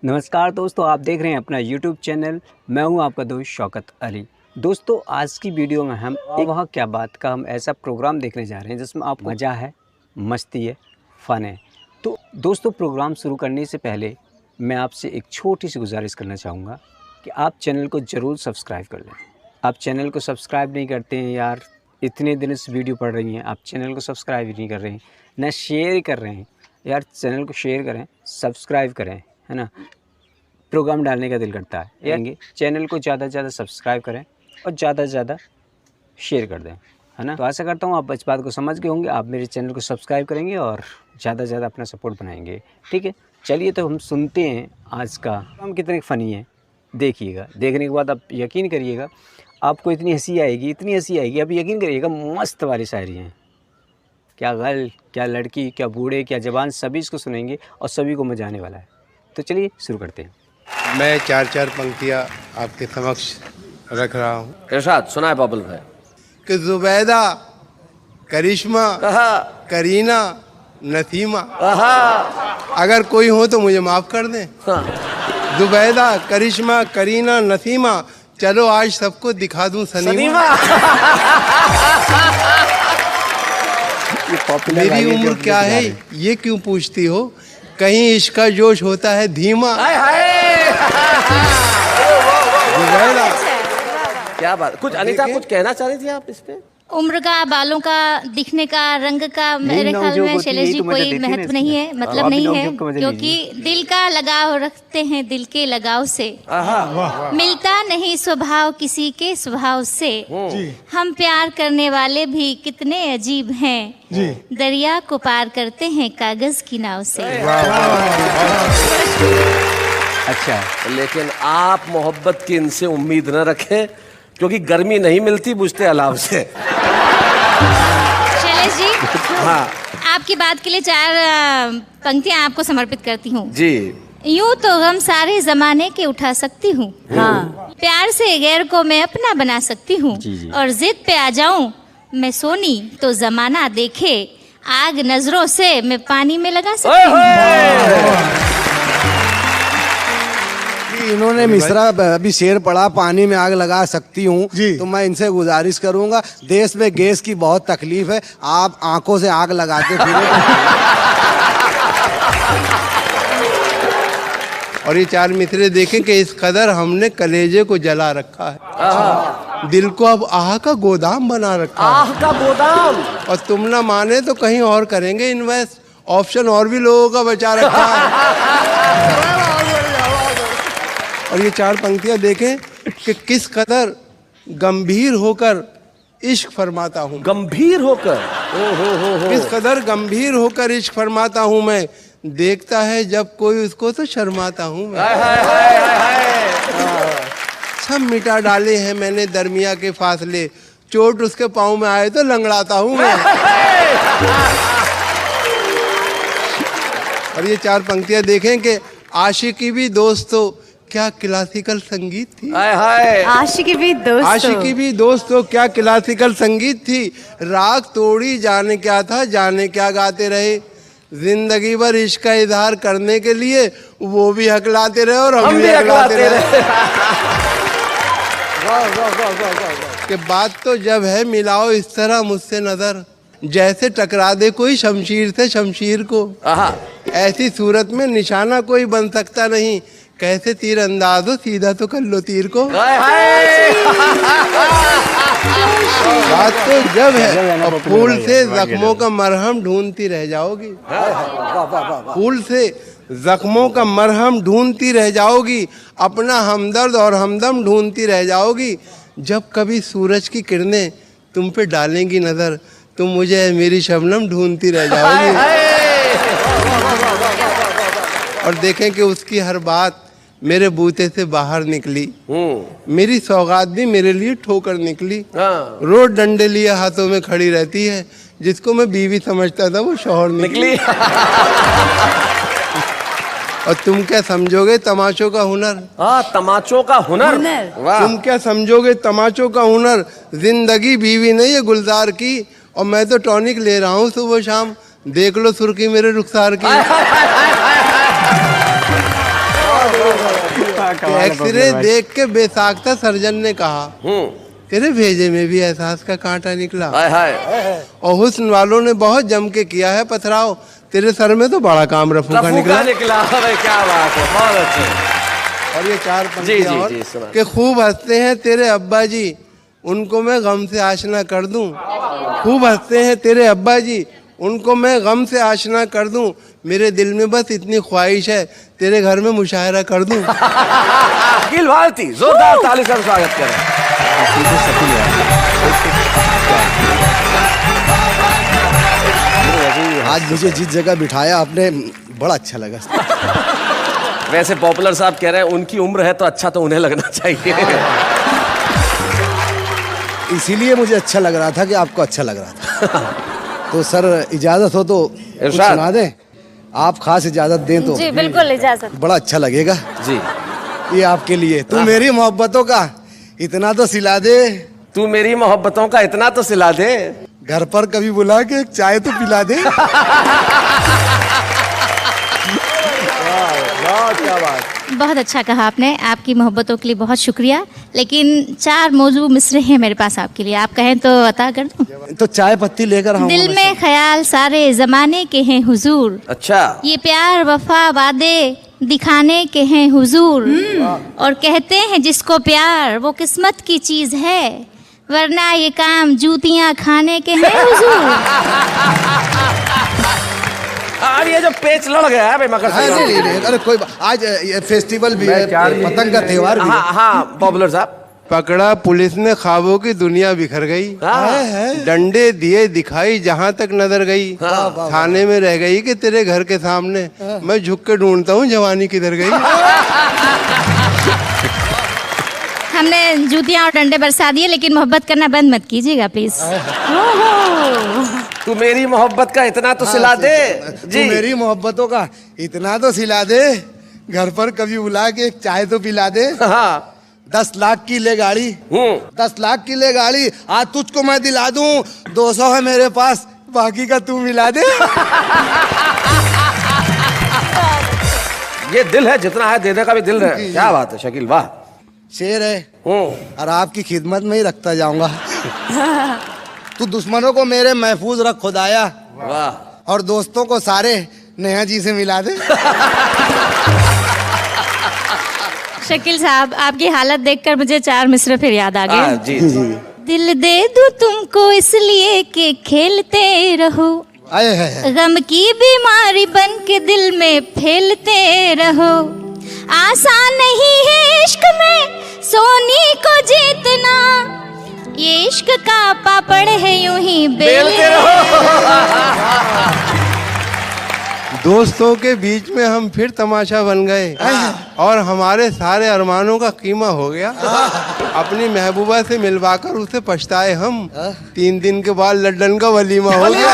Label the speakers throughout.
Speaker 1: नमस्कार दोस्तों, आप देख रहे हैं अपना YouTube चैनल। मैं हूं आपका दोस्त शौकत अली। दोस्तों, आज की वीडियो में हम वहाँ क्या बात का हम ऐसा प्रोग्राम देखने जा रहे हैं जिसमें आपको मज़ा है, मस्ती है, फ़न है। तो दोस्तों, प्रोग्राम शुरू करने से पहले मैं आपसे एक छोटी सी गुजारिश करना चाहूँगा कि आप चैनल को ज़रूर सब्सक्राइब कर लें। आप चैनल को सब्सक्राइब नहीं करते हैं यार, इतने दिन से वीडियो पढ़ रही हैं, आप चैनल को सब्सक्राइब ही नहीं कर रहे हैं, ना शेयर कर रहे हैं। यार चैनल को शेयर करें, सब्सक्राइब करें, है ना। प्रोग्राम डालने का दिल करता है यानी चैनल को ज़्यादा से ज़्यादा सब्सक्राइब करें और ज़्यादा से ज़्यादा शेयर कर दें, है ना। तो आशा करता हूँ आप इस बात को समझ गए होंगे, आप मेरे चैनल को सब्सक्राइब करेंगे और ज़्यादा से ज़्यादा अपना सपोर्ट बनाएंगे। ठीक है, चलिए तो हम सुनते हैं आज का हम कितने फ़नी है। देखिएगा, देखने के बाद आप यकीन करिएगा, आपको इतनी हंसी आएगी, आप यकीन करिएगा। मस्त वाली शायरी हैं, क्या गर्ल, क्या लड़की, क्या बूढ़े, क्या जवान, सभी इसको सुनेंगे और सभी को मजा आने वाला है। तो चलिए शुरू करते हैं।
Speaker 2: मैं चार पंक्तियाँ आपके समक्ष रख रहा हूँ।
Speaker 3: इरशाद सुना है बाबुल भाई
Speaker 2: कि जुबैदा, करिश्मा, करीना, नसीमा, अगर कोई हो तो मुझे माफ़ कर दें। जुबैदा, करिश्मा, करीना, नसीमा, चलो आज सबको दिखा दूं सनीमा। मेरी उम्र क्या है ये क्यों पूछती हो, कहीं इश्क का जोश होता है धीमा।
Speaker 3: क्या बात, कुछ अनीता कुछ कहना चाह रही थी आप इस पे?
Speaker 4: उम्र का, बालों का, दिखने का, रंग का मेरे ख्याल में शैलेश जी कोई महत्व नहीं है, मतलब नहीं है, क्योंकि दिल का लगाव रखते हैं, दिल के लगाव से मिलता नहीं स्वभाव किसी के स्वभाव से। हम प्यार करने वाले भी कितने अजीब हैं, दरिया को पार करते हैं कागज की नाव से।
Speaker 1: अच्छा,
Speaker 3: लेकिन आप मोहब्बत की इनसे उम्मीद न रखें, क्योंकि गर्मी नहीं मिलती बुझते अलाव से।
Speaker 4: शैलेश जी,
Speaker 3: हाँ,
Speaker 4: आपकी बात के लिए 4 पंक्तियां आपको समर्पित करती हूँ।
Speaker 3: जी।
Speaker 4: यूं तो गम सारे जमाने के उठा सकती हूँ, प्यार से गैर को मैं अपना बना सकती हूँ, और जिद पे आ जाऊं मैं सोनी तो जमाना देखे, आग नजरों से मैं पानी में लगा सकती हूँ।
Speaker 5: इन्होंने मिश्रा अभी शेर पढ़ा, पानी में आग लगा सकती हूँ, तो मैं इनसे गुजारिश करूंगा, देश में गैस की बहुत तकलीफ है, आप आंखों से आग लगाते फिरे।
Speaker 2: और ये 4 मिसरे देखें कि इस कदर हमने कलेजे को जला रखा है, दिल को अब आह का गोदाम बना रखा है।
Speaker 3: आह का गोदाम।
Speaker 2: और तुम ना माने तो कहीं और करेंगे इन्वेस्ट, ऑप्शन और भी लोगों का बचा रखा है। और ये 4 पंक्तियां देखें कि किस कदर गंभीर होकर इश्क फरमाता हूँ।
Speaker 3: गंभीर होकर,
Speaker 2: किस कदर गंभीर होकर इश्क फरमाता हूँ मैं, देखता है जब कोई उसको तो शर्माता हूँ मैं। सब मिटा डाले हैं मैंने दरमिया के फासले, चोट उसके पाँव में आए तो लंगड़ाता हूँ मैं। और ये 4 पंक्तियां देखें कि आशिकी भी दोस्तों क्या क्लासिकल संगीत थी।
Speaker 6: आशिकी भी
Speaker 2: दोस्तों क्या क्लासिकल संगीत थी, राग तोड़ी जाने क्या था, जाने क्या गाते रहे, जिंदगी भर इश्क का इजहार करने के लिए वो भी हकलाते रहे और हम भी हकलाते रहे। कि बात तो जब है मिलाओ इस तरह मुझसे नजर, जैसे टकरा दे कोई शमशीर से शमशीर को, ऐसी सूरत में निशाना कोई बन सकता नहीं, कैसे तीर अंदाज हो सीधा तो कर लो तीर को। बात तो जब है, और फूल से जख्मों का मरहम ढूंढती रह जाओगी, फूल से जख्मों का मरहम ढूंढती रह जाओगी, अपना हमदर्द और हमदम ढूंढती रह जाओगी, जब कभी सूरज की किरणें तुम पे डालेंगी नजर, तुम मुझे मेरी शबनम ढूंढती रह जाओगी। और देखें कि उसकी हर बात मेरे बूते से बाहर निकली, मेरी सौगात भी मेरे लिए ठोकर निकली, रोज डंडे लिए हाथों में खड़ी रहती है, जिसको मैं बीवी समझता था वो शौहर निकली। और तुम क्या समझोगे तमाचों का हुनर,
Speaker 3: तमाचों का हुनर,
Speaker 2: तुम क्या समझोगे तमाचों का हुनर, जिंदगी बीवी नहीं है गुलजार की, और मैं तो टॉनिक ले रहा हूँ सुबह शाम, देख लो सुर्खी मेरे रुखसार की। एक्सरे देख के बेसाख्ता सर्जन ने कहा तेरे भेजे में भी एहसास का कांटा निकला।
Speaker 3: हाय हाय।
Speaker 2: और हुस्न वालों ने बहुत जम के किया है पथराव, तेरे सर में तो बड़ा काम रफू का निकला।
Speaker 3: अरे क्या बात है, बहुत अच्छे।
Speaker 2: और ये चार
Speaker 3: जी,
Speaker 2: पंक्तियां
Speaker 3: जी,
Speaker 2: और
Speaker 3: जी, सुना।
Speaker 2: कि खूब हंसते हैं तेरे अब्बा जी, उनको मैं गम से आशना कर दूं। खूब हंसते हैं तेरे अब्बा जी, उनको मैं गम से आशना कर दूं। मेरे दिल में बस इतनी ख्वाहिश है तेरे घर में मुशायरा कर दूं।
Speaker 3: अखिल भारती, जोरदार ताली से स्वागत करें।
Speaker 5: आज मुझे जिस जगह बिठाया आपने, बड़ा अच्छा लगा।
Speaker 3: वैसे पॉपुलर साहब कह रहे हैं उनकी उम्र है तो अच्छा तो उन्हें लगना चाहिए।
Speaker 5: इसीलिए मुझे अच्छा लग रहा था कि आपको अच्छा लग रहा था। तो सर इजाजत हो तो कुछ सुना दें, आप खास इजाजत दें तो।
Speaker 6: जी बिल्कुल इजाजत।
Speaker 5: बड़ा अच्छा लगेगा
Speaker 3: जी।
Speaker 5: ये आपके लिए। तू मेरी मोहब्बतों का इतना तो सिला दे,
Speaker 3: तू मेरी मोहब्बतों का इतना तो सिला दे,
Speaker 5: घर पर कभी बुला के एक चाय तो पिला दे।
Speaker 3: क्या बात।
Speaker 4: बहुत अच्छा कहा आपने, आपकी मोहब्बतों के लिए बहुत शुक्रिया। लेकिन 4 मौजू मिसरे हैं मेरे पास आपके लिए, आप कहें तो अता कर दूं?
Speaker 5: तो चाय पत्ती लेकर आऊंगा।
Speaker 4: दिल में ख्याल सारे जमाने के हैं हुजूर,
Speaker 3: अच्छा।
Speaker 4: ये प्यार वफा वादे दिखाने के हैं हुजूर। और कहते हैं जिसको प्यार वो किस्मत की चीज है, वरना ये काम जूतियां खाने के हैं हुजूर।
Speaker 3: अब ये जो पेच लड़ गया है मकर
Speaker 5: नहीं, अरे कोई आज ये फेस्टिवल भी है, पतंग का त्योहार भी है।
Speaker 3: हाँ पॉपुलर साहब।
Speaker 2: पकड़ा पुलिस ने, ख्वाबों की दुनिया बिखर गई। डंडे दिए दिखाई जहाँ तक नजर गई। थाने में रह गई कि तेरे घर के सामने, मैं झुक के ढूंढता हूँ जवानी किधर गई।
Speaker 4: हमने जूतियां और डंडे बरसा दिए, लेकिन मोहब्बत करना बंद मत कीजिएगा प्लीज।
Speaker 3: तू मेरी मोहब्बत का इतना तो सिला दे।
Speaker 5: तू मेरी मोहब्बतों का इतना तो सिला दे, घर पर कभी बुला के एक चाय तो पिला दे। 10 लाख की ले गाड़ी, 10 लाख की ले गाड़ी, आज तुझको मैं दिला दूं। 200 है मेरे पास, बाकी का तू मिला दे।
Speaker 3: ये दिल है, जितना है देने का भी दिल है। क्या बात है शकील, वाह।
Speaker 5: शेर है और आपकी खिदमत में ही रखता जाऊंगा। तू दुश्मनों को मेरे महफूज रख खुदाया,
Speaker 3: वाह।
Speaker 5: और दोस्तों को सारे नेहा जी से मिला दे।
Speaker 4: शकील साहब, आपकी हालत देखकर मुझे 4 मिसरे फिर याद आ गए।
Speaker 3: जी जी।
Speaker 4: दिल दे दूं तुमको इसलिए कि खेलते रहो, गम की बीमारी बन के दिल में फैलते रहो। आसान नहीं है इश्क में सोनी को जीतना, ये इश्क का पापड़ है यूं ही बेलते रहो।
Speaker 2: दोस्तों के बीच में हम फिर तमाशा बन गए और हमारे सारे अरमानों का कीमा हो गया। अपनी महबूबा से मिलवाकर उसे पछताए हम, 3 दिन के बाद लड्डन का वलीमा हो गया।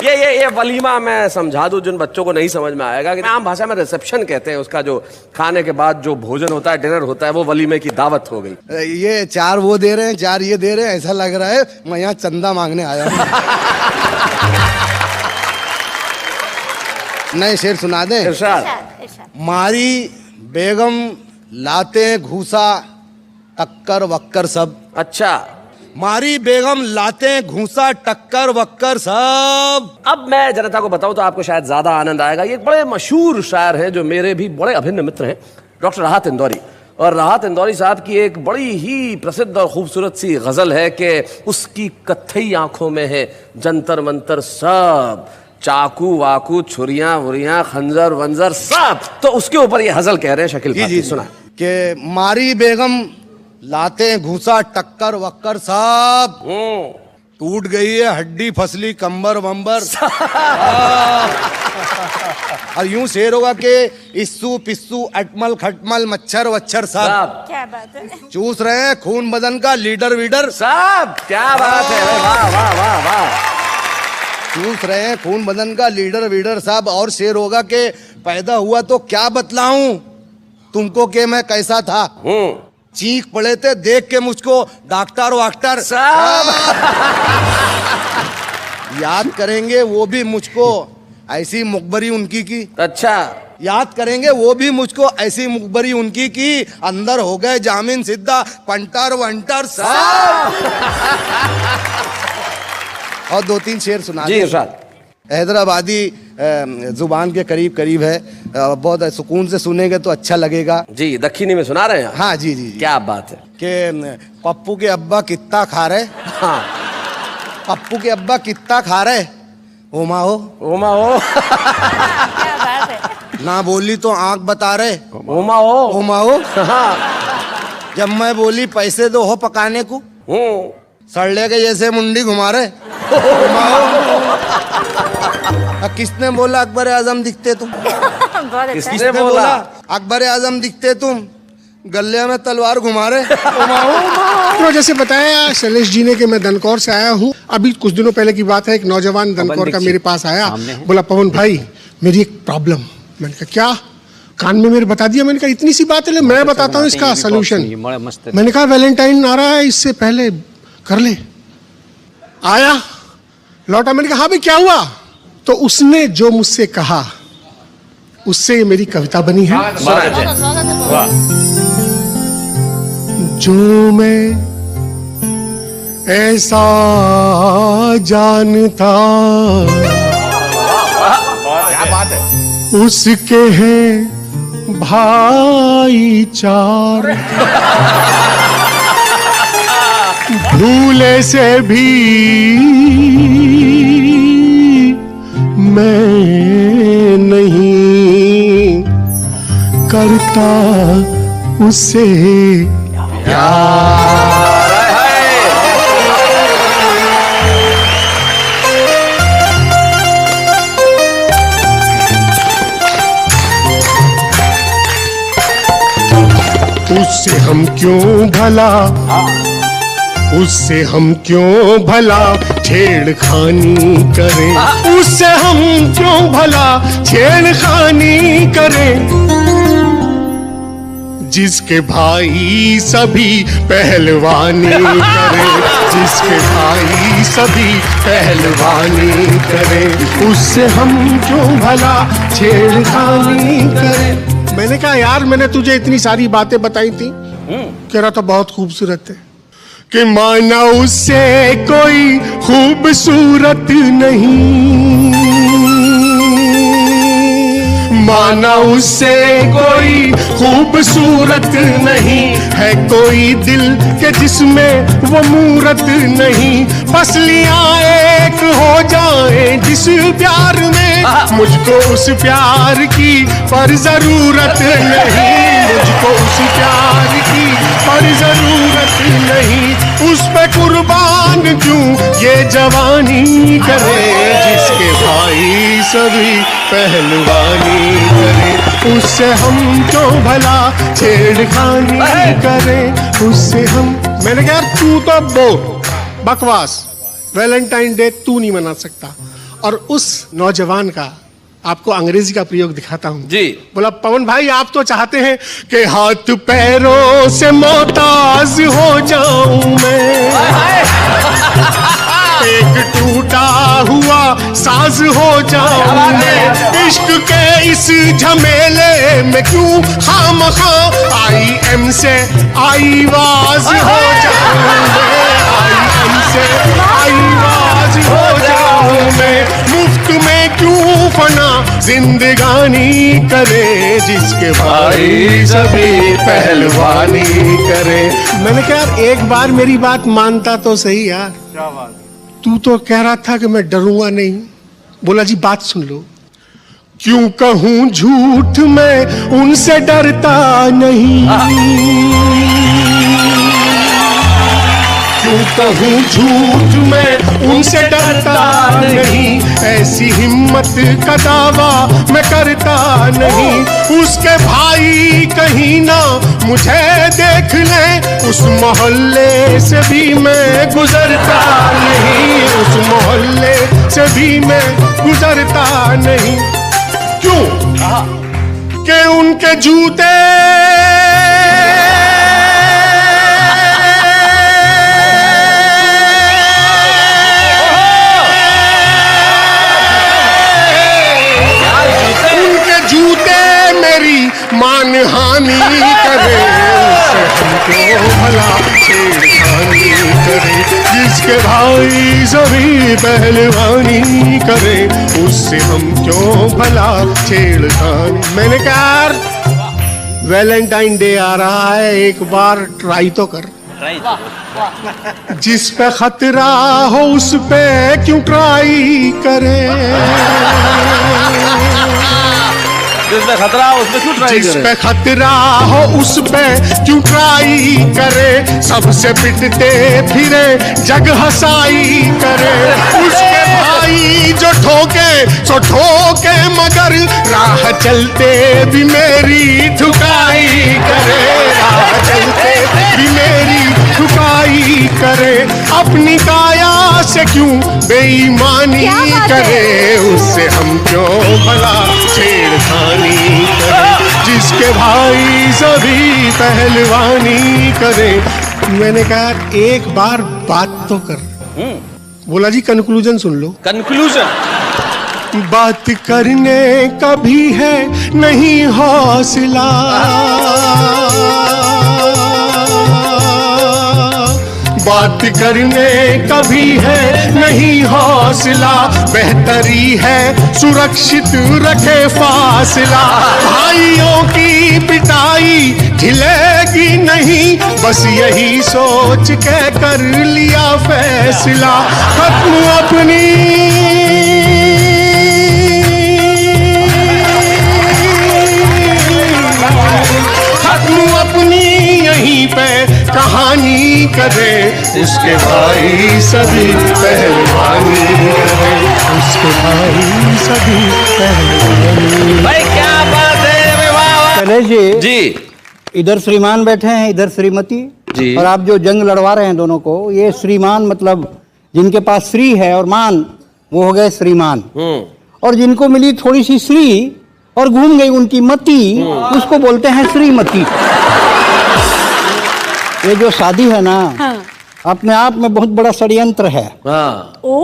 Speaker 3: ये वलीमा मैं समझा दूं जिन बच्चों को नहीं समझ में आएगा कि आम भाषा में रिसेप्शन कहते हैं उसका, जो खाने के बाद जो भोजन होता है, डिनर होता है, वो वलीमे की दावत हो गई।
Speaker 5: ये 4 वो दे रहे हैं, 4 ये दे रहे हैं, ऐसा लग रहा है मैं यहाँ चंदा मांगने आया हूँ। नए शेर सुना दें?
Speaker 3: इरशाद।
Speaker 5: मारी बेगम लाते घूसा टक्कर वक्कर सब।
Speaker 3: अच्छा।
Speaker 5: मारी बेगम लाते घूसा टक्कर वक्कर सब।
Speaker 3: अब मैं जनता को बताऊं तो आपको शायद ज्यादा आनंद आएगा। ये बड़े मशहूर शायर हैं जो मेरे भी बड़े अभिन्न मित्र हैं, डॉक्टर राहत इंदौरी। और राहत इंदौरी साहब की एक बड़ी ही प्रसिद्ध और खूबसूरत सी गजल है कि उसकी कत्थई आंखों में है जंतर मंतर सब, चाकू वाकू छुरियां वुरियां खंजर वंजर सब। तो उसके ऊपर ये गजल कह रहे हैं शकील भाई, सुना
Speaker 5: कि मारी बेगम लाते घूसा टक्कर वक्कर सब, टूट गई है हड्डी फसली कंबर वंबर। और यूं शेर होगा कि इस्सू पिस्सू अटमल खटमल मच्छर वच्छर सब।
Speaker 6: क्या बात है।
Speaker 5: चूस रहे हैं खून बदन का लीडर वीडर
Speaker 3: सब। क्या बात है, वाह वाह वाह वाह।
Speaker 5: चूस रहे हैं खून बदन का लीडर वीडर साहब। और शेर होगा कि पैदा हुआ तो क्या बतलाऊं तुमको कि मैं कैसा था, चीख पड़े थे देख के मुझको डॉक्टर वाक्टर सब। याद करेंगे वो भी मुझको ऐसी मुखबरी उनकी की।
Speaker 3: अच्छा,
Speaker 5: याद करेंगे वो भी मुझको, ऐसी मुखबरी उनकी की, अंदर हो गए जामीन सिद्धा, पंटर वंटर सब। और 2-3 शेर सुना
Speaker 3: जी
Speaker 5: दे।
Speaker 3: इरशाद।
Speaker 5: हैदराबादी जुबान के करीब करीब है, बहुत सुकून से सुनेंगे तो अच्छा लगेगा।
Speaker 3: जी दक्षिणी में सुना रहे हैं आप?
Speaker 5: हाँ जी जी जी।
Speaker 3: क्या बात है
Speaker 5: कि पप्पू के अब्बा कितना खा रहे,
Speaker 3: हाँ,
Speaker 5: पप्पू के अब्बा कितना खा रहे, ओमा हो
Speaker 3: ओमा हो,
Speaker 5: ना बोली तो आंख बता रहे,
Speaker 3: ओमा हो,
Speaker 5: ओमा हो।
Speaker 3: हाँ,
Speaker 5: जब मैं बोली पैसे दो हो पकाने को, सड़ले के जैसे मुंडी घुमा रहे, ओमा हो। किसने बोला अकबर आजम दिखते तुम?
Speaker 3: किसने बोला?
Speaker 5: अकबर आजम दिखते तुम, गले में तलवार घुमा रहे, ओमा हो।
Speaker 7: तो जैसे बताया शैलेश जी ने कि मैं दनकौर से आया हूँ। अभी कुछ दिनों पहले की बात है, एक नौजवान दनकौर का मेरे पास आया, बोला पवन भाई मेरी एक प्रॉब्लम। मैंने कहा क्या? कान में मेरे बता दिया। मैंने कहा इतनी सी बात है, मैं बताता हूँ इसका सोल्यूशन। मैंने कहा वैलेंटाइन आ रहा है, इससे पहले कर ले। आया लौटा, मैंने कहा हाँ भाई क्या हुआ? तो उसने जो मुझसे कहा उससे ये मेरी कविता बनी है। जो मैं ऐसा जानता
Speaker 3: क्या बात है?
Speaker 7: उसके हैं भाईचार, भूले से भी मैं नहीं करता उससे प्यार। उससे हम क्यों भला, उससे हम क्यों भला छेड़खानी करें, उससे हम क्यों भला छेड़खानी करें, जिसके भाई सभी पहलवानी करें, जिसके भाई सभी पहलवानी करें, उससे हम क्यों भला छेड़खानी करें। मैंने कहा यार मैंने तुझे इतनी सारी बातें बताई थी, कह रहा था बहुत खूबसूरत है, कि माना उससे कोई खूबसूरत नहीं, माना उससे कोई खूबसूरत नहीं है, कोई दिल के जिसमें वो मूरत नहीं, पसलियां एक हो जाए जिस प्यार में, मुझको उस प्यार की पर जरूरत नहीं, मुझको उस प्यार की पर जरूरत नहीं, उस पे कुर्बान क्यों ये जवानी करे, जिसके भाई सभी पहलवानी करे, उससे हम क्यों भला छेड़खानी करें, उससे हम। मैंने कहा यार तू तो बकवास, वैलेंटाइन डे तू नहीं मना सकता। और उस नौजवान का आपको अंग्रेजी का प्रयोग दिखाता हूं
Speaker 3: जी।
Speaker 7: बोला पवन भाई आप तो चाहते हैं कि हाथ पैरों से मोहताज हो जाऊं मैं, एक टूटा हुआ साज हो जाऊं मैं, इश्क के इस झमेले में क्यों खामखा IM से आईवाज हो जाऊं मैं, IM से आईवाज हो जाऊं मैं, मुफ्त में क्यों फना जिंदगानी करे, जिसके भाई सभी पहलवानी करे। मैंने कहा यार एक बार मेरी बात मानता तो सही यार, क्या बात, तू तो कह रहा था कि मैं डरूंगा नहीं। बोला जी बात सुन लो, क्यों कहूं झूठ मैं उनसे डरता नहीं, क्यों कहूं झूठ मैं उनसे डरता नहीं, ऐसी हिम्मत का दावा मैं करता नहीं, उसके भाई कहीं ना मुझे देख ले, उस मोहल्ले से भी मैं गुजरता नहीं, उस मोहल्ले से भी मैं गुजरता नहीं। क्यों? कि उनके जूते मानहानि करे, उससे हम क्यों भला छेड़खानी करे। जिसके भाई सभी पहलवानी करे, उससे हम क्यों भला छेड़खानी। मैंने कहा वैलेंटाइन डे आ रहा है, एक बार ट्राई तो कर। जिस पे खतरा हो उस पे क्यों ट्राई करे,
Speaker 3: जिस पे खतरा हो उस पे क्यों ट्राई करे,
Speaker 7: जिस पे खतरा हो उस पे क्यों ट्राई करे। सबसे पिटते फिरे जग हंसाई करे, उसके भाई जो ठोके सो ठोके मगर राह चलते भी मेरी ठुकाई करे, राह चलते भी मेरी ठुकाई करे। अपनी काया से क्यों बेईमानी करे, उससे हम क्यों भला छेड़खानी करे। जिसके भाई सभी पहलवानी करे। मैंने कहा एक बार बात तो कर। बोला जी कंक्लूजन सुन लो।
Speaker 3: कंक्लूजन।
Speaker 7: बात करने का भी है नहीं हौसला, बात करने का भी है नहीं हौसला। बेहतरी है सुरक्षित रखे फासला। भाइयों की पिटाई झिलेगी नहीं, बस यही सोच के कर लिया फैसला। खत्म अपनी यहीं पे कहानी करे, उसके भाई सभी पहलवानी करे, उसके भाई सभी पहलवानी।
Speaker 3: भाई क्या बात है, वाह
Speaker 8: शैलेश जी।
Speaker 3: जी
Speaker 8: इधर श्रीमान बैठे हैं, इधर श्रीमती
Speaker 3: जी।
Speaker 8: और आप जो जंग लड़वा रहे हैं दोनों को, ये श्रीमान मतलब जिनके पास श्री है और मान, वो हो गए श्रीमान। और जिनको मिली थोड़ी सी श्री और घूम गई उनकी मती, उसको बोलते हैं श्रीमती। ये जो शादी है ना, अपने आप में बहुत बड़ा षड्यंत्र है।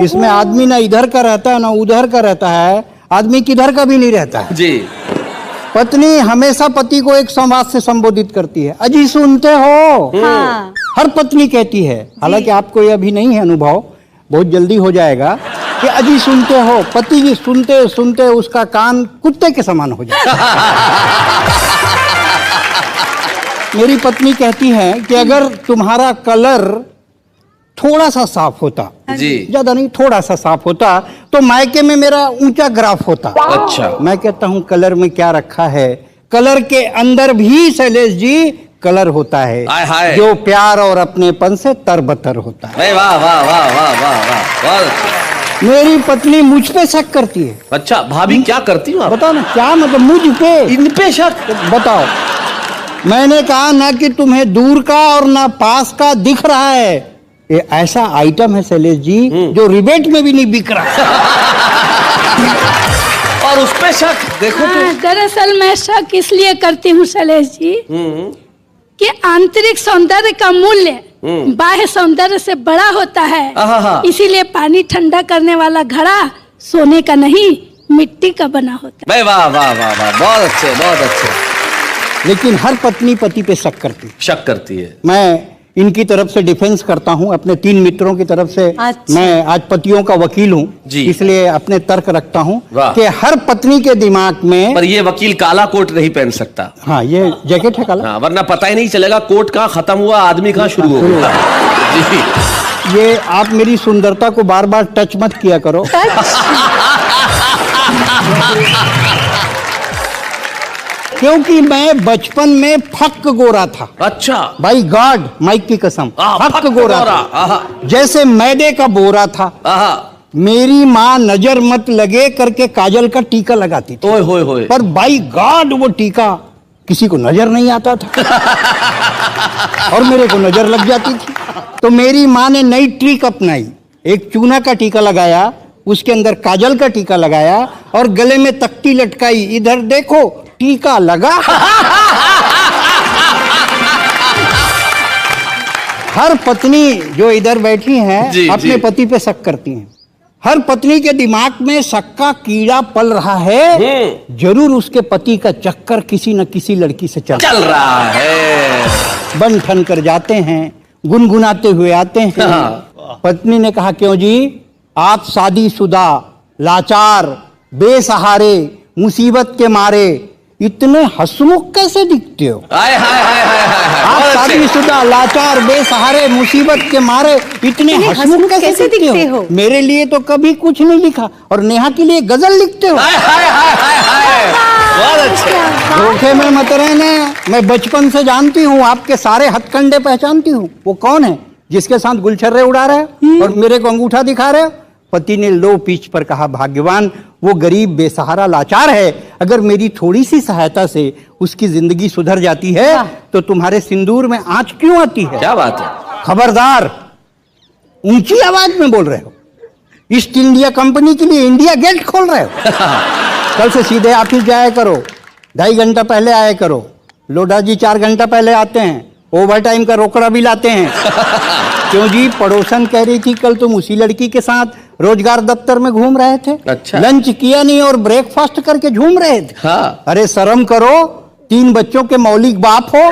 Speaker 8: इसमें आदमी ना इधर का रहता है ना उधर का रहता है, आदमी किधर का भी नहीं रहता है
Speaker 3: जी।
Speaker 8: पत्नी हमेशा पति को एक संवाद से संबोधित करती है, अजी सुनते हो। हर पत्नी कहती है, हालांकि आपको ये अभी नहीं है अनुभव, बहुत जल्दी हो जाएगा कि अजी सुनते हो। पति जी सुनते सुनते उसका कान कुत्ते के समान हो जाता है। मेरी पत्नी कहती है कि अगर तुम्हारा कलर थोड़ा सा साफ होता,
Speaker 3: जी,
Speaker 8: ज्यादा नहीं थोड़ा सा साफ होता, तो मायके में मेरा ऊंचा ग्राफ होता।
Speaker 3: अच्छा।
Speaker 8: मैं कहता हूं कलर में क्या रखा है, कलर के अंदर भी शैलेश जी कलर होता है, जो प्यार और अपनेपन से तरबतर होता है।
Speaker 3: वाह वाह वाह वाह वाह वाह।
Speaker 8: मेरी पत्नी मुझ पे शक करती है।
Speaker 3: अच्छा, भाभी क्या करती हूँ?
Speaker 8: बताओ ना, क्या मतलब मुझ पे,
Speaker 3: इन पे शक?
Speaker 8: बताओ। मैंने कहा ना कि तुम्हें दूर का और ना पास का दिख रहा है, ये ऐसा आइटम है शैलेश जी जो रिबेट में भी नहीं बिक रहा।
Speaker 3: और उस पे शक देखो तो।
Speaker 9: दरअसल मैं शक इसलिए करती हूँ शैलेश जी कि आंतरिक सौंदर्य का मूल्य बाह्य सौंदर्य से बड़ा होता है, इसीलिए पानी ठंडा करने वाला घड़ा सोने का नहीं मिट्टी का बना होता है।
Speaker 3: वाह वाह वाह वाह, बहुत अच्छे बहुत अच्छे।
Speaker 8: लेकिन हर पत्नी पति पे शक करती है। मैं इनकी तरफ से डिफेंस करता हूं, अपने 3 मित्रों की तरफ से।
Speaker 6: अच्छा।
Speaker 8: मैं आज पतियों का वकील हूं, इसलिए अपने तर्क रखता हूं कि हर पत्नी के दिमाग में।
Speaker 3: पर ये वकील काला कोट नहीं पहन सकता।
Speaker 8: हाँ, ये जैकेट है काला।
Speaker 3: हाँ, वरना पता ही नहीं चलेगा कोट कहाँ खत्म हुआ, आदमी कहाँ शुरू हुआ। जी।
Speaker 8: ये आप मेरी सुंदरता को बार बार टच मत किया करो। क्योंकि मैं बचपन में फक गोरा था।
Speaker 3: अच्छा।
Speaker 8: भाई गॉड, माइक की कसम, फक गोरा था, जैसे मैदे का बोरा था। मेरी माँ नजर मत लगे करके काजल का टीका लगाती थी।
Speaker 3: ओए होए।
Speaker 8: पर बाई गॉड वो टीका किसी को नजर नहीं आता था और मेरे को नजर लग जाती थी। तो मेरी माँ ने नई ट्रिक अपनाई, एक चूना का टीका लगाया, उसके अंदर काजल का टीका लगाया और गले में तख्ती लटकाई, इधर देखो टीका लगा। हर पत्नी जो इधर बैठी हैं अपने पति पे शक करती हैं। हर पत्नी के दिमाग में शक का कीड़ा पल रहा है, जरूर उसके पति का चक्कर किसी न किसी लड़की से चल
Speaker 3: रहा है।
Speaker 8: बन ठन कर जाते हैं, गुनगुनाते हुए आते हैं। पत्नी ने कहा, क्यों जी, आप शादीशुदा, लाचार, बेसहारे, मुसीबत के मारे इतने हंसमुख कैसे दिखते हो? आप शादीशुदा, लाचार, बेसहारे, मुसीबत के मारे इतने हंसमुख कैसे दिखते हो? मेरे लिए तो कभी कुछ नहीं लिखा और नेहा के लिए गजल लिखते हो। धोखे में मत रहना, मैं बचपन से जानती हूँ, आपके सारे हथकंडे पहचानती हूँ। वो कौन है जिसके साथ गुलछर्रे उड़ा रहे हो और मेरे को अंगूठा दिखा रहे हो? पति ने लो पिच पर कहा, भाग्यवान वो गरीब, बेसहारा, लाचार है। अगर मेरी थोड़ी सी सहायता से उसकी जिंदगी सुधर जाती है तो तुम्हारे सिंदूर में आंच क्यों आती है?
Speaker 3: क्या बात है?
Speaker 8: खबरदार, ऊंची आवाज में बोल रहे हो। ईस्ट इंडिया कंपनी के लिए इंडिया गेट खोल रहे हो। कल से सीधे ऑफिस जाया करो, 2.5 घंटा पहले आया करो। लोढ़ा जी 4 घंटा पहले आते हैं, ओवर टाइम का रोकड़ा भी लाते हैं। क्यों जी, पड़ोसन कह रही थी कल तुम उसी लड़की के साथ रोजगार दफ्तर में घूम रहे थे।
Speaker 3: अच्छा।
Speaker 8: लंच किया नहीं और ब्रेकफास्ट करके झूम रहे थे।
Speaker 3: हाँ।
Speaker 8: अरे शर्म करो, 3 बच्चों के मौलिक बाप हो।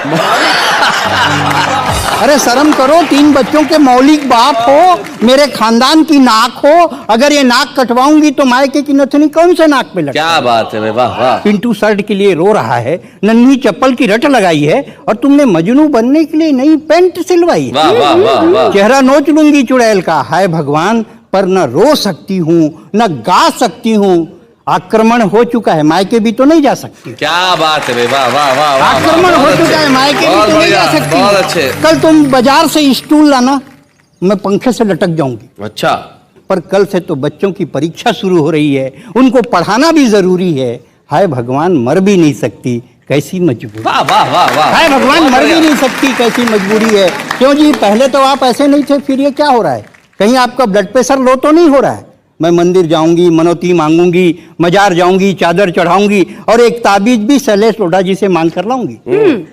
Speaker 8: अरे शर्म करो, 3 बच्चों के मौलिक बाप हो, मेरे खानदान की नाक हो। अगर ये नाक कटवाऊंगी तो मायके की नथनी कौन से नाक पे लगे?
Speaker 3: क्या बात है, वाह वाह।
Speaker 8: पिंटू शर्ट के लिए रो रहा है, नन्ही चप्पल की रट लगाई है और तुमने मजनू बनने के लिए नई पैंट सिलवाई है।
Speaker 3: वाह वाह वाह वाह।
Speaker 8: चेहरा नोच लूंगी चुड़ैल का, हाय भगवान, पर न रो सकती हूँ न गा सकती हूँ। आक्रमण हो चुका है, मायके भी तो नहीं जा सकती।
Speaker 3: क्या बात है, वाह वाह वाह।
Speaker 8: आक्रमण हो चुका है, मायके भी तो नहीं जा सकती।
Speaker 3: बहुत अच्छे।
Speaker 8: कल तुम बाजार से स्टूल लाना, मैं पंखे से लटक जाऊंगी।
Speaker 3: अच्छा।
Speaker 8: पर कल से तो बच्चों की परीक्षा शुरू हो रही है, उनको पढ़ाना भी जरूरी है। हाय भगवान, मर भी नहीं सकती, कैसी मजबूरी।
Speaker 3: वाह वाह वाह वाह।
Speaker 8: हाय भगवान, मर भी नहीं सकती, कैसी मजबूरी है। क्यों जी, पहले तो आप ऐसे नहीं थे, फिर ये क्या हो रहा है? कहीं आपका ब्लड प्रेशर लो तो नहीं हो रहा है? मैं मंदिर जाऊंगी, मनौती मांगूंगी, मजार जाऊंगी, चादर चढ़ाऊंगी और एक ताबीज भी शैलेश लोढ़ा जी से मांग कर लाऊंगी।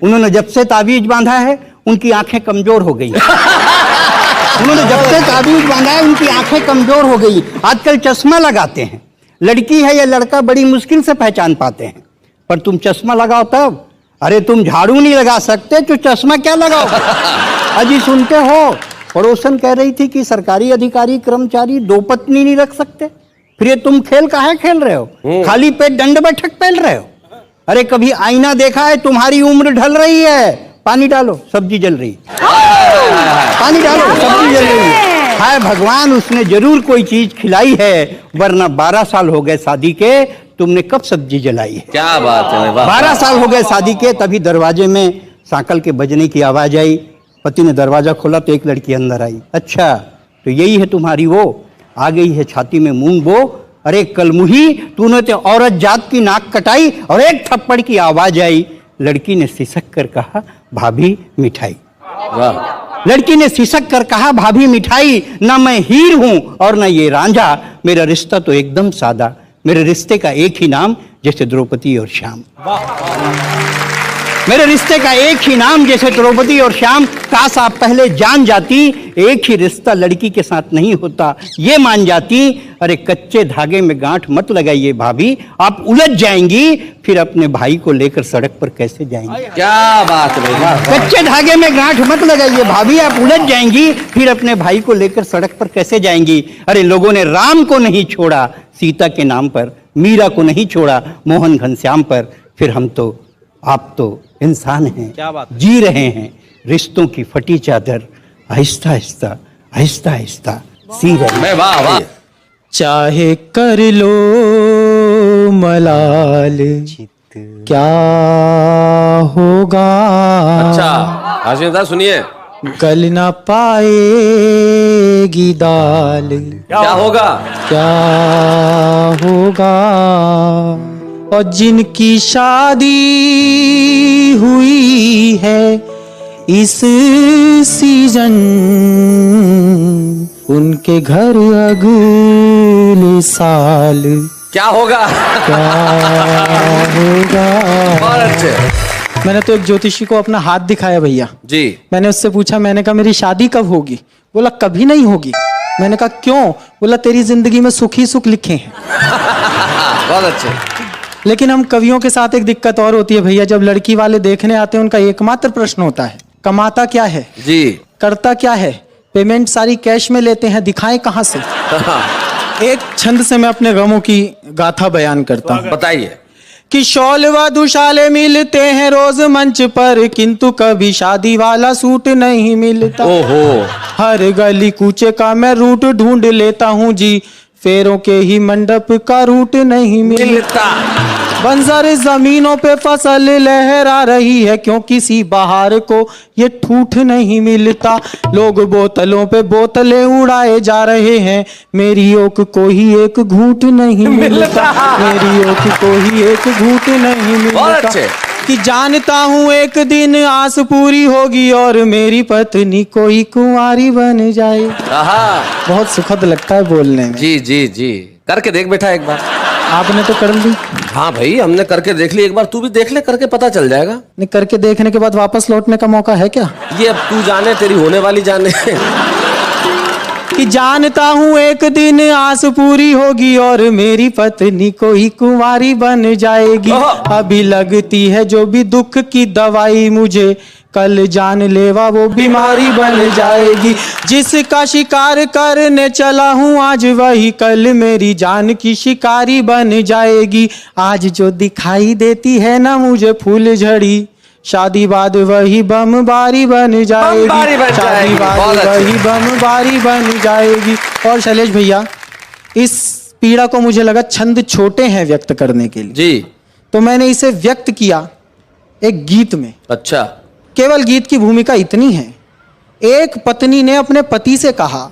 Speaker 8: उन्होंने जब से ताबीज बांधा है उनकी आंखें कमजोर हो गई। उन्होंने जब से ताबीज बांधा है उनकी आंखें कमजोर हो गई। आजकल चश्मा लगाते हैं, लड़की है या लड़का बड़ी मुश्किल से पहचान पाते हैं। पर तुम चश्मा लगाओ तब। अरे तुम झाड़ू नहीं लगा सकते तो चश्मा क्या लगाओ? अजी सुनते हो, पड़ोसन कह रही थी कि सरकारी अधिकारी कर्मचारी 2 पत्नी नहीं रख सकते। फिर ये तुम खेल काहे खेल रहे हो? खाली पेट दंड बैठक पहन रहे हो? अरे कभी आईना देखा है? तुम्हारी उम्र ढल रही है। पानी डालो, सब्जी जल रही। पानी डालो, सब्जी जल रही है। हाय भगवान, उसने जरूर कोई चीज खिलाई है, वरना 12 साल हो गए शादी के, तुमने कब सब्जी जलाई है?
Speaker 3: क्या बात है,
Speaker 8: 12 साल हो गए शादी के, तभी दरवाजे में सांकल के बजने की आवाज आई। पति ने दरवाजा खोला तो एक लड़की अंदर आई। अच्छा, तो यही है तुम्हारी वो? आ गई है छाती में मूंग बो। अरे कलमुही, तूने तो औरत जात की नाक कटाई। और एक थप्पड़ की आवाज आई। लड़की ने सिसक कर कहा, भाभी मिठाई।
Speaker 3: वाह।
Speaker 8: लड़की ने सिसक कर कहा, भाभी मिठाई। ना मैं हीर हूं और ना ये रांझा, मेरा रिश्ता तो एकदम सादा। मेरे रिश्ते का एक ही नाम, जैसे द्रौपदी और श्याम। मेरे रिश्ते का एक ही नाम, जैसे द्रौपदी और श्याम। काश आप पहले जान जाती, एक ही रिश्ता लड़की के साथ नहीं होता, ये मान जाती। अरे कच्चे धागे में गांठ मत लगाइए भाभी, आप उलझ जाएंगी, फिर अपने भाई को लेकर सड़क पर कैसे जाएंगी?
Speaker 3: क्या बात है।
Speaker 8: कच्चे धागे में गांठ मत लगाइए भाभी, आप उलझ जाएंगी, फिर अपने भाई को लेकर सड़क पर कैसे जाएंगी? अरे लोगों ने राम को नहीं छोड़ा सीता के नाम पर, मीरा को नहीं छोड़ा मोहन घनश्याम पर, फिर हम तो, आप तो इंसान हैं। क्या बात? जी रहे हैं रिश्तों की फटी चादर, आहिस्ता आहिस्ता आहिस्ता आहिस्ता सी रहे हैं।
Speaker 3: वाह वाह।
Speaker 10: चाहे कर लो मलाल, क्या होगा?
Speaker 3: अच्छा, हाशिम सुनिए।
Speaker 10: गल ना पाएगी दाल,
Speaker 3: क्या होगा?
Speaker 10: क्या होगा? और जिनकी शादी हुई है इस सीजन, उनके घर अगले साल
Speaker 3: क्या होगा?
Speaker 10: क्या होगा?
Speaker 3: बहुत अच्छे।
Speaker 10: मैंने तो एक ज्योतिषी को अपना हाथ दिखाया भैया
Speaker 3: जी।
Speaker 10: मैंने उससे पूछा, मैंने कहा मेरी शादी कब होगी? बोला कभी नहीं होगी। मैंने कहा क्यों? बोला तेरी जिंदगी में सुख ही सुख लिखे हैं।
Speaker 3: बहुत अच्छे।
Speaker 10: लेकिन हम कवियों के साथ एक दिक्कत और होती है भैया, जब लड़की वाले देखने आते हैं उनका एकमात्र प्रश्न होता है, कमाता क्या है
Speaker 3: जी,
Speaker 10: करता क्या है, पेमेंट सारी कैश में लेते हैं, दिखाएं कहां से। एक छंद से मैं अपने गमों की गाथा बयान करता हूं।
Speaker 3: बताइए।
Speaker 10: कि शॉल व दुशाले मिलते हैं रोज मंच पर, किंतु कभी शादी वाला सूट नहीं मिलता।
Speaker 3: ओहो।
Speaker 10: हर गली कूचे का मैं रूट ढूंढ लेता हूँ जी, फेरों के ही मंडप का रूट नहीं मिलता। बंजर जमीनों पे फसल लहरा रही है, क्यों किसी बाहर को ये ठूठ नहीं मिलता। लोग बोतलों पे बोतलें उड़ाए जा रहे हैं, मेरी ओक को ही एक घूंट नहीं मिलता। मेरी ओक को ही एक घूंट नहीं मिलता। कि जानता हूँ एक दिन आस पूरी होगी और मेरी पत्नी कोई कुंवारी बन जाए। बहुत सुखद लगता है बोलने में।
Speaker 3: जी जी जी, करके देख बेटा एक बार।
Speaker 10: आपने तो कर ली।
Speaker 3: हाँ भाई, हमने करके देख ली, एक बार तू भी देख ले, करके पता चल जाएगा।
Speaker 10: नहीं, करके देखने के बाद वापस लौटने का मौका है क्या?
Speaker 3: ये अब तू जाने, तेरी होने वाली जाने।
Speaker 10: कि जानता हूँ एक दिन आस पूरी होगी और मेरी पत्नी कोई कुंवारी बन जाएगी। अभी लगती है जो भी दुख की दवाई मुझे, कल जान लेवा वो बीमारी बन जाएगी। जिसका शिकार करने चला हूँ आज, वही कल मेरी जान की शिकारी बन जाएगी। आज जो दिखाई देती है ना मुझे फूल झड़ी, शादी बाद वही बमबारी बन जाएगी। शादी बाद वही बमबारी बन जाएगी। और शैलेश भैया, इस पीड़ा को मुझे लगा छंद छोटे हैं व्यक्त करने के लिए
Speaker 3: जी,
Speaker 10: तो मैंने इसे व्यक्त किया एक गीत में।
Speaker 3: अच्छा।
Speaker 10: केवल गीत की भूमिका इतनी है, एक पत्नी ने अपने पति से कहा,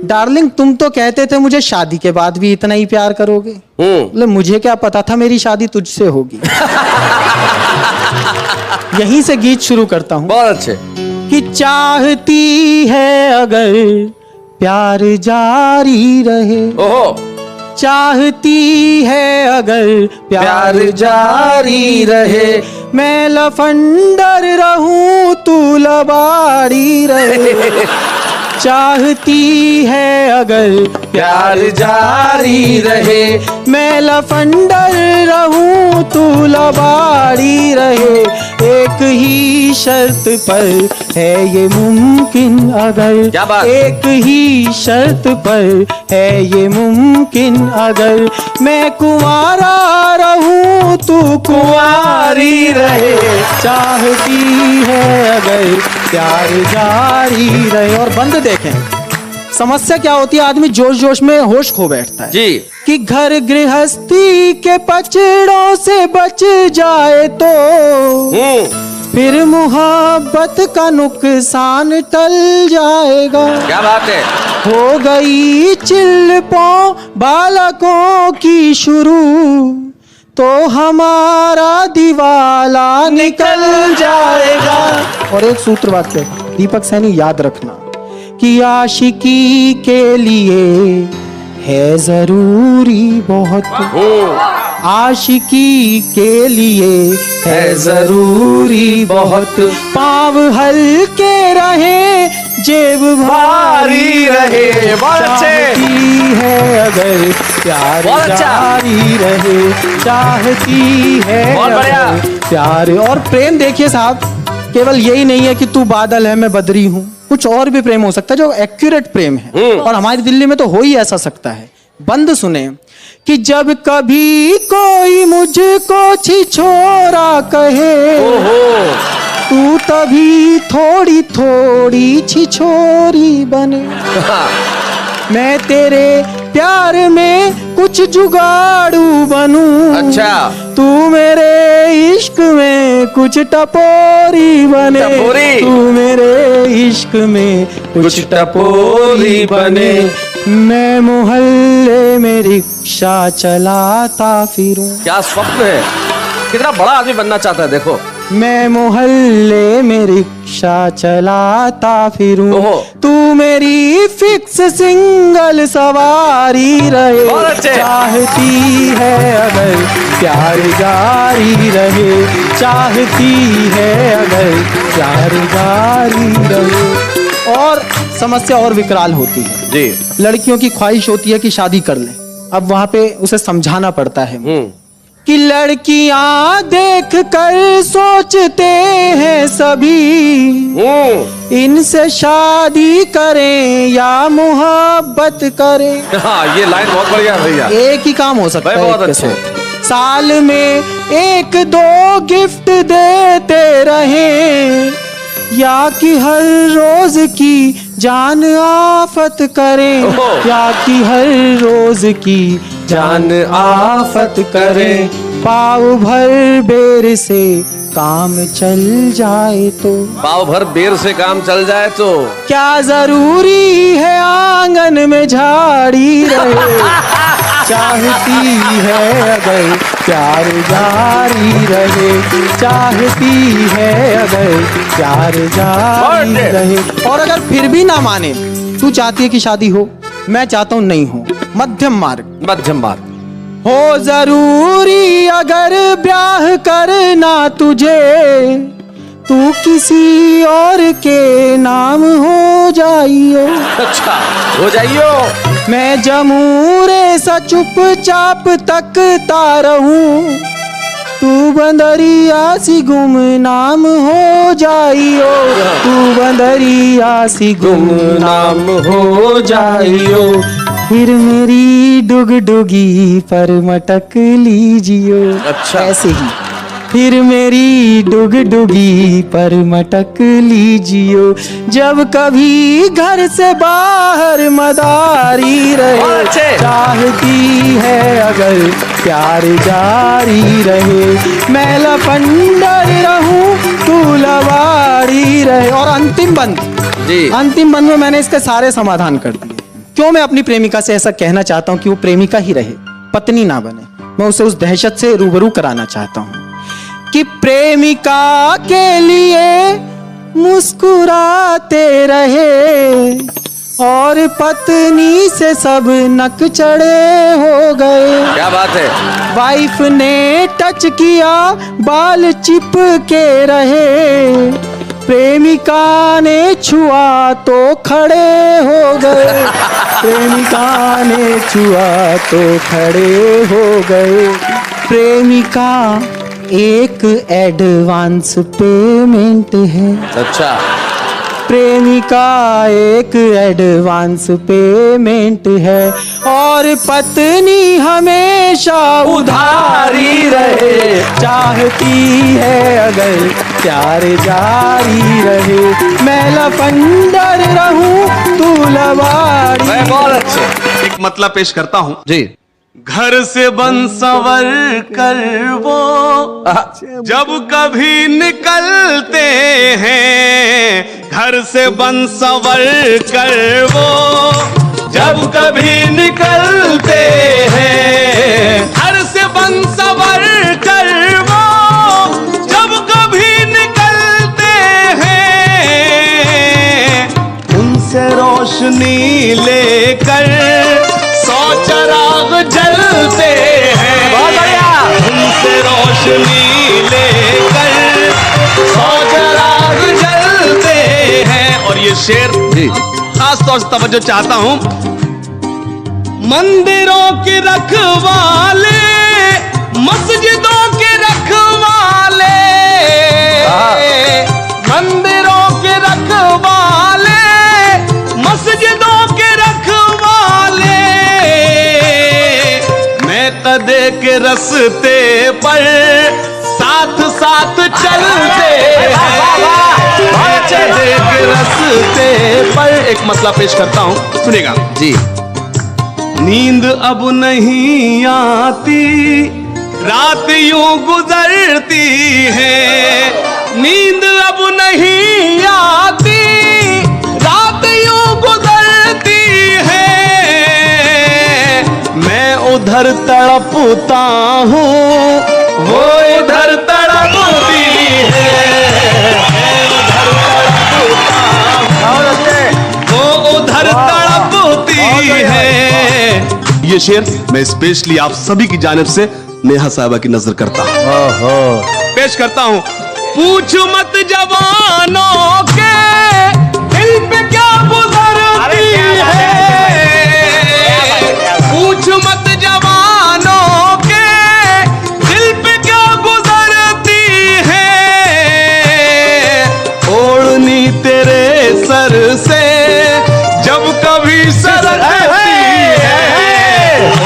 Speaker 10: डार्लिंग तुम तो कहते थे मुझे शादी के बाद भी इतना ही प्यार करोगे। बोले मुझे क्या पता था मेरी शादी तुझसे होगी। यहीं से गीत शुरू करता हूं।
Speaker 3: बहुत अच्छे।
Speaker 10: कि चाहती है अगर प्यार जारी रहे,
Speaker 3: ओहो,
Speaker 10: चाहती है अगर प्यार जारी रहे, मैं लफंडर रहूं तू लबाड़ी रहे। चाहती है अगर प्यार जारी रहे, मैं लफंडर रहूं तू लबाड़ी रहे। एक ही शर्त पर है ये मुमकिन अगर,
Speaker 3: क्या बात?
Speaker 10: एक ही शर्त पर है ये मुमकिन अगर, मैं कुंवारा रहूं तू कुंवारी रहे। चाहती है अगर प्यार जारी रहे। और बंद देखें, समस्या क्या होती है, आदमी जोश जोश में होश खो बैठता है
Speaker 3: जी।
Speaker 10: कि घर गृहस्थी के पचड़ों से बच जाए तो फिर मुहब्बत का नुकसान टल जाएगा।
Speaker 3: क्या बात है।
Speaker 10: हो गई चिल्पों बालकों की शुरू, तो हमारा दिवाला निकल जाएगा। और एक सूत्र वाक्य दीपक सैनी याद रखना, कि आशिकी के लिए है जरूरी बहुत, आशिकी के लिए है जरूरी बहुत, पाँव हल्के रहे जेब भारी रहे। चाहती है अगर प्यार जारी रहे, चाहती है अगर प्यार। और प्रेम देखिए साहब, केवल यही नहीं है कि तू बादल है मैं बदरी हूँ, कुछ और भी प्रेम हो सकता है जो एक्यूरेट प्रेम है। और हमारी दिल्ली में तो हो ही ऐसा सकता है। बंद सुने, कि जब कभी कोई मुझको छिछोरा कहे, तू तभी थोड़ी थोड़ी छिछोरी बने। मैं तेरे प्यार में कुछ जुगाड़ू बनूं, अच्छा तू मेरे इश्क में कुछ टपोरी बने। तू मेरे इश्क में कुछ टपोरी बने, मैं मोहल्ले में रिक्शा चलाता फिरूं।
Speaker 3: क्या स्वप्न है, कितना बड़ा आदमी बनना चाहता है। देखो,
Speaker 10: मैं मोहल्ले में रिक्शा चलाता फिरूं, तू मेरी फिक्स सिंगल सवारी रहे। चाहती है अगर प्यार जारी रहे, चाहती है अगर प्यार जारी रहे। और समस्या और विकराल होती है
Speaker 3: जी।
Speaker 10: लड़कियों की ख्वाहिश होती है कि शादी कर ले। अब वहां पे उसे समझाना पड़ता है कि लड़कियां देख कर सोचते हैं सभी इनसे शादी करें या मोहब्बत करें।
Speaker 3: हाँ, ये लाइन बहुत बढ़िया है भैया।
Speaker 10: एक ही काम हो सकता है,
Speaker 3: बहुत
Speaker 10: एक के
Speaker 3: अच्छे।
Speaker 10: साथ। साल में 1-2 गिफ्ट देते रहें या कि हर रोज की जान आफत करें, या कि हर रोज की जान आफत करें। पाव भर बेर से काम चल जाए तो,
Speaker 3: पाव भर बेर से काम चल जाए तो
Speaker 10: क्या जरूरी है आंगन में झाड़ी रहे। चाहती है अगर प्यार जारी रहे, चाहती है अगर प्यार जारी रहे। और अगर फिर भी ना माने, तू चाहती है कि शादी हो, मैं चाहता हूं नहीं हो, मध्यम मार्ग।
Speaker 3: मध्यम मार्ग
Speaker 10: हो जरूरी अगर ब्याह करना तुझे, तू किसी और के नाम हो जाइयो।
Speaker 3: अच्छा, हो जाइयो।
Speaker 10: मैं जमूरे सा चुपचाप तकता रहूं, तू बंदरिया सी गुमनाम हो जाइयो, तू बंदरिया सी गुमनाम हो जाइयो। फिर मेरी डुगडुगी पर मटक लीजियो।
Speaker 3: अच्छा,
Speaker 10: ऐसे ही फिर मेरी डुगडुगी पर मटक लीजियो। जब कभी घर से बाहर मदारी रहे, चाहती है अगर प्यार जारी रहे। मैं लफंडर रहूं, तू लवारी रहे। और अंतिम बंद
Speaker 3: जी,
Speaker 10: अंतिम बंद में मैंने इसके सारे समाधान कर दिए। क्यों मैं अपनी प्रेमिका से ऐसा कहना चाहता हूं कि वो प्रेमिका ही रहे, पत्नी ना बने। मैं उसे उस दहशत से रूबरू कराना चाहता हूं कि प्रेमिका के लिए मुस्कुराते रहे और पत्नी से सब नक चढ़े हो गए।
Speaker 3: क्या बात है।
Speaker 10: वाइफ ने टच किया, बाल चिपके रहे, प्रेमिका ने छुआ तो खड़े हो गए, प्रेमिका ने छुआ तो खड़े हो गए। प्रेमिका एक एडवांस पेमेंट है।
Speaker 3: अच्छा,
Speaker 10: प्रेमिका एक एडवांस पेमेंट है और पत्नी हमेशा उधारी रहे। चाहती है अगर प्यार जारी रहे, मैं लफंडर रहूं, तू लवारी।
Speaker 3: बहुत अच्छे।
Speaker 11: एक मतलब पेश करता हूं
Speaker 3: जी।
Speaker 11: घर से बन संवर कर वो जब कभी निकलते हैं, घर से बन संवर कर वो जब कभी निकलते हैं, घर से बन संवर कर वो जब कभी निकलते हैं, उनसे रोशनी लेकर 100 चिराग जलते हैं। उनसे रोशनी लेकर 100 चिराग जलते हैं। और ये शेर खास तौर से तवज्जो चाहता हूं। मंदिरों के रखवाले, मस्जिदों के रखवाले, मंदिरों के रखवाले, मस्जिदों के रखवाले, मैं कदे के रस्ते पर साथ साथ चलते हैं। कदे के रस्ते पर एक मतलब पेश करता हूं, सुनिएगा
Speaker 3: जी।
Speaker 11: नींद अब नहीं आती, रात यूं गुजरती है। नींद अब नहीं आती, रात यूं गुजरती है। मैं उधर तड़पता हूँ, वो इधर तड़पती है। मैं उधर तड़पता हूँ, वो उधर तड़पती है। ये शेर मैं स्पेशली आप सभी की जानिब से नेहा साहिबा की नजर करता हूँ, पेश करता हूँ। पूछ मत जवानों के दिल दिल पे क्या गुजरती है, पूछ मत जवानों के दिल पे क्या गुजरती है। ओढ़नी तेरे सर से जब कभी सरकती है,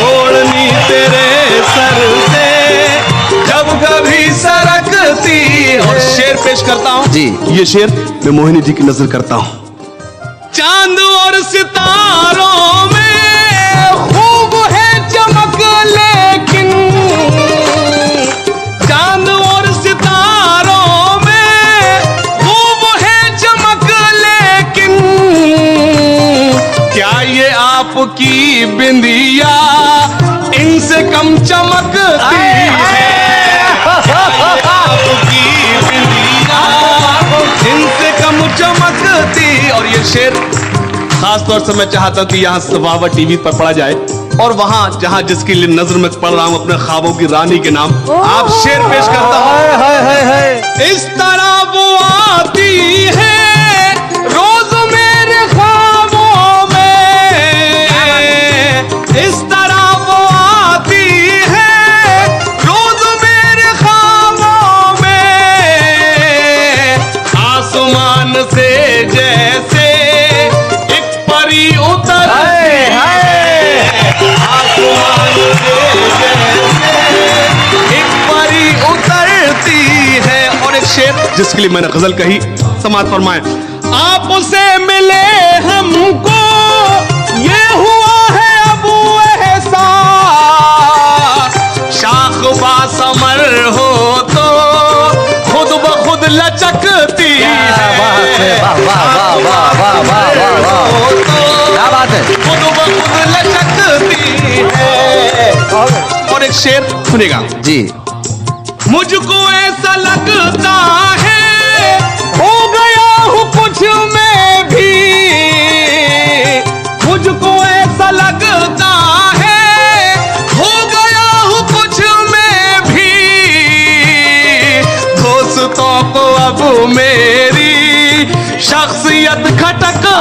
Speaker 11: ओढ़नी तेरे सर से जब कभी सरकती। और शेर पेश करता हूं जी, ये शेर मैं मोहिनी जी की नजर करता हूं। चांद और सितारों में खूब है चमक, लेकिन चांद और सितारों में खूब है चमक, लेकिन क्या ये आपकी बिंदिया इनसे कम चमकती है? आपकी बिंदिया इनसे कम चमकती। और ये शेर खास तौर से मैं चाहता हूं कि यहाँ सवावा टीवी पर पढ़ा जाए, और वहां जहां जिसकी नजर में पढ़ रहा हूं अपने ख्वाबों की रानी के नाम, आप शेर पेश करता हूं। इस तरह वो आती है रोज मेरे ख्वाबों में, इस तरह वो आती है रोज मेरे ख्वाबों में। आसमान से जैसे एक परी उतरती है, आसमान से जैसे एक परी उतरती है। और एक शेर जिसके लिए मैंने गजल कही, समाज फरमाए। आपसे मिले हमको ये हुआ है अब एहसास, शाख बासमर हो तो खुद ब खुद लचकती है, खुद ब खुद लचकती है। और एक शेर सुनेगा जी। मुझको ऐसा लगता है हो गया हूँ कुछ मैं भी, मुझको ऐसा लगता है हो गया हूँ कुछ मैं भी। दोस्तों को अब मेरी शख्सियत खटकती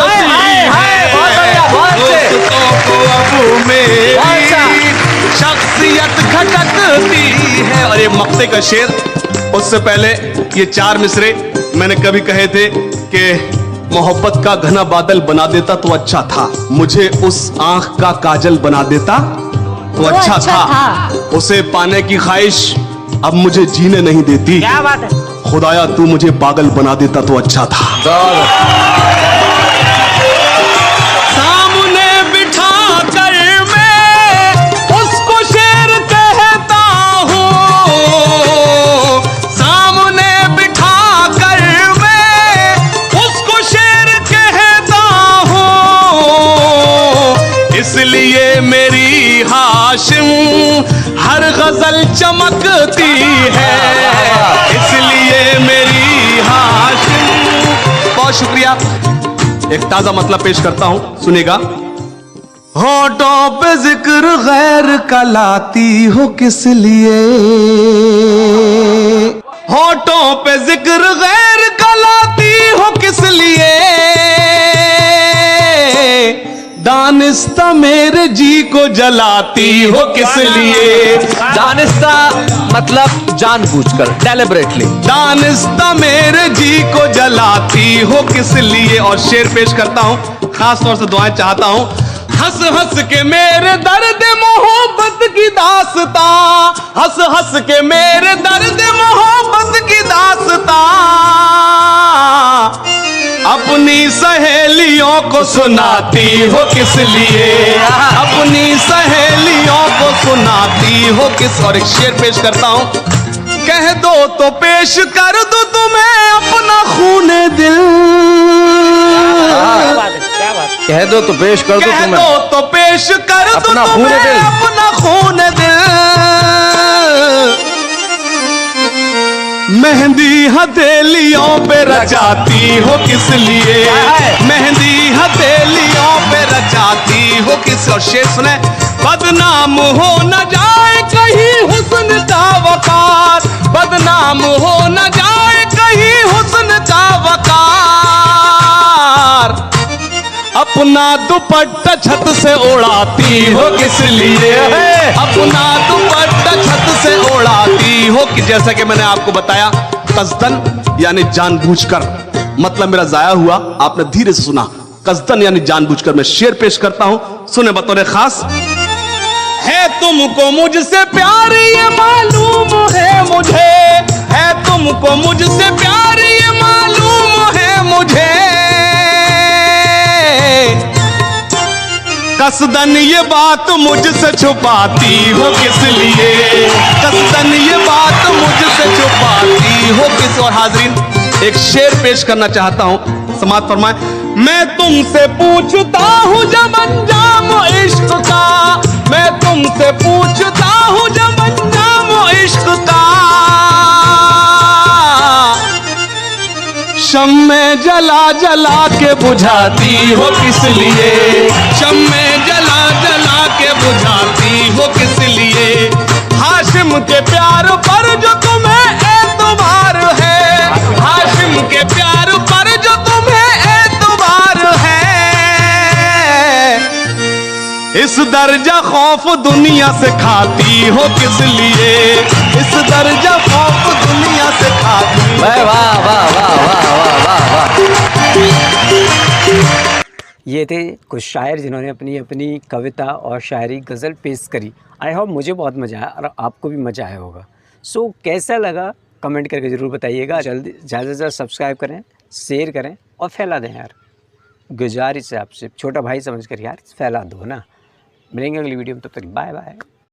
Speaker 11: है, दोस्तों को अब मेरी शख्सियत खटकती है। और ये मक्ते का शेर, उससे पहले ये चार मिसरे मैंने कभी कहे थे कि मोहब्बत का घना बादल बना देता तो अच्छा था, मुझे उस आंख का काजल बना देता तो अच्छा था, उसे पाने की ख्वाहिश अब मुझे जीने नहीं देती। क्या बात है? खुदाया तू मुझे पागल बना देता तो अच्छा था। सामने बिठा कर मैं उसको शेर कहता हूँ, सामने बिठा कर मैं उसको शेर कहता हूँ। इसलिए मेरी हाशिम हर गजल चमकती है, इसलिए मेरी हाशिम। बहुत शुक्रिया। एक ताजा मतलब पेश करता हूं, सुनेगा। होठों पे जिक्र गैर का लाती हो किस लिए, होठों पे जिक्र गैर का लाती हो किस लिए। दानिस्ता मेरे जी को जलाती हो किस लिए।
Speaker 3: दानिस्ता मतलब जानबूझकर, डेलिबरेटली।
Speaker 11: दानिस्ता मेरे जी को जलाती हो किस लिए। और शेर पेश करता हूं, खास तौर से दुआएं चाहता हूं। हंस हंस के मेरे दर्द मोहब्बत की दास्ता, हंस हंस के मेरे दर्द मोहब्बत की दास्ता अपनी सहेलियों को सुनाती हो किस लिए, अपनी सहेलियों को सुनाती हो किस। और एक शेर पेश करता हूं। कह दो तो पेश कर दो तुम्हें अपना खूने दिल,
Speaker 3: कह दो तो पेश कर दो तुम्हें,
Speaker 11: कह दो तो पेश कर दो तुम्हें अपना खूने दिल। मेहंदी हथेलियों पे रचाती हो किस लिए, मेहंदी हथेलियों पे रचाती हो किस। और शेर सुने। बदनाम हो न जाए कहीं हुस्न का वकार, बदनाम हो न जाए कहीं हुस्न का वकार। अपना दुपट्टा छत से उड़ाती हो किस लिए है? अपना दुपट्टा छत से उड़ाती हो कि जैसा कि मैंने आपको बताया कसदन यानी जानबूझकर, मतलब मेरा जाया हुआ, आपने धीरे से सुना। कसदन यानी जानबूझकर। मैं शेर पेश करता हूं, सुने बतौर खास। है तुमको मुझसे प्यार ये मालूम है मुझे, है तुमको मुझसे प्यार ये मालूम है मुझे, कसदन ये बात मुझसे छुपाती हो किस लिए? कसदन ये बात मुझसे छुपाती हो किस? और हाजरीन एक शेर पेश करना चाहता हूं, समाज फरमाए। मैं तुमसे पूछता हूं जब अंजाम इश्क का, मैं तुमसे पूछता हूं जब अंजाम इश्क का, शम्मे जला जला के बुझाती हो किस लिए? शम्मे जला जला के बुझाती हो किस लिए? हाशिम के प्यार पर जो तुम्हें एतबार है, हाशिम के प्यार पर जो तुम्हें एतबार है, इस दर्जा खौफ दुनिया से खाती हो किस लिए? इस दर्जा खौफ दुनिया से खाती।
Speaker 1: वाह वाह वाह वाह वाह वाह वाह। ये थे कुछ शायर जिन्होंने अपनी अपनी कविता और शायरी गज़ल पेश करी। आई होप मुझे बहुत मज़ा आया और आपको भी मज़ा आया होगा। सो कैसा लगा कमेंट करके ज़रूर बताइएगा। जल्दी ज़्यादा से ज़्यादा सब्सक्राइब करें, शेयर करें और फैला दें यार। गुजारिश है आपसे, छोटा भाई समझ कर यार फैला दो ना। मिलेंगे अगली वीडियो में, तब तक बाय बाय।